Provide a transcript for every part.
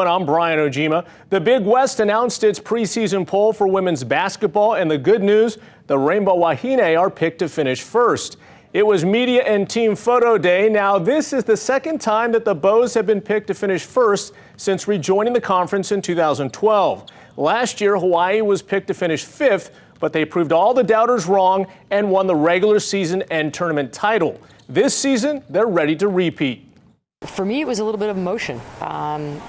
I'm Brian Ojima. The Big West announced its preseason poll for women's basketball, and the good news, the Rainbow Wahine are picked to finish first. It was media and team photo day. Now, this is the second time that the Bows have been picked to finish first since rejoining the conference in 2012. Last year, Hawaii was picked to finish fifth, but they proved all the doubters wrong and won the regular season and tournament title. This season, they're ready to repeat. For me, it was a little bit of emotion.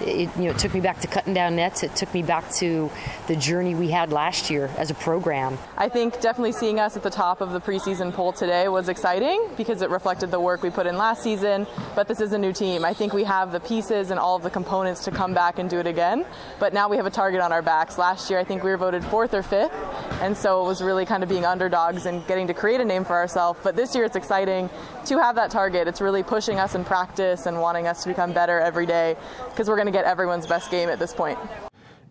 It took me back to cutting down nets. It took me back to the journey we had last year as a program. I think definitely seeing us at the top of the preseason poll today was exciting because it reflected the work we put in last season, but this is a new team. I think we have the pieces and all of the components to come back and do it again, but now we have a target on our backs. Last year, I think we were voted fourth or fifth, and so it was really kind of being underdogs and getting to create a name for ourselves. But this year, it's exciting to have that target. It's really pushing us in practice and wanting us to become better every day because we're going to get everyone's best game at this point.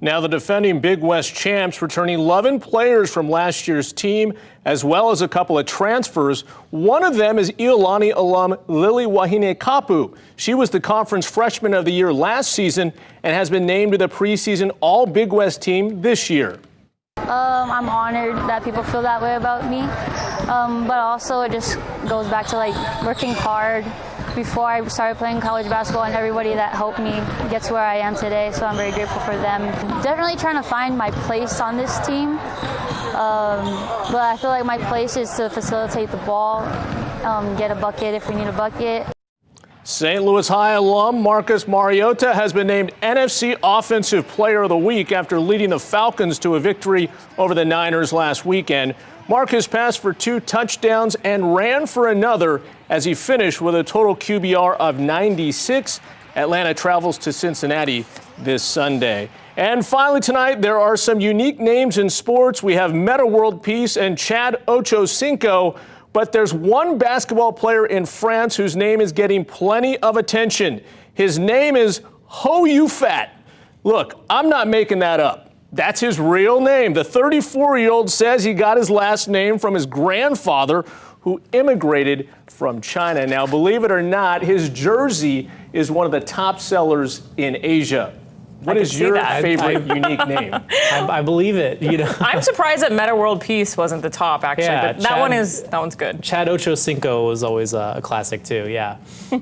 Now, the defending Big West champs returning 11 players from last year's team, as well as a couple of transfers. One of them is Iolani alum Lily Wahine Kapu. She was the conference freshman of the year last season and has been named to the preseason All Big West team this year. I'm honored that people feel that way about me, but also it just goes back to working hard before I started playing college basketball and everybody that helped me get to where I am today, so I'm very grateful for them. Definitely trying to find my place on this team, but I feel like my place is to facilitate the ball, get a bucket if we need a bucket. St. Louis High alum Marcus Mariota has been named NFC Offensive Player of the Week after leading the Falcons to a victory over the Niners last weekend. Marcus passed for 2 touchdowns and ran for another as he finished with a total QBR of 96. Atlanta travels to Cincinnati this Sunday. And finally tonight, there are some unique names in sports. We have Meta World Peace and Chad Ochocinco. But there's one basketball player in France whose name is getting plenty of attention. His name is Ho You Fat. Look, I'm not making that up. That's his real name. The 34-year-old says he got his last name from his grandfather, who immigrated from China. Now, believe it or not, his jersey is one of the top sellers in Asia. What is your favorite unique name? I believe it. I'm surprised that Meta World Peace wasn't the top, actually. Yeah, but that one's good. Chad Ochocinco was always a classic too. Yeah.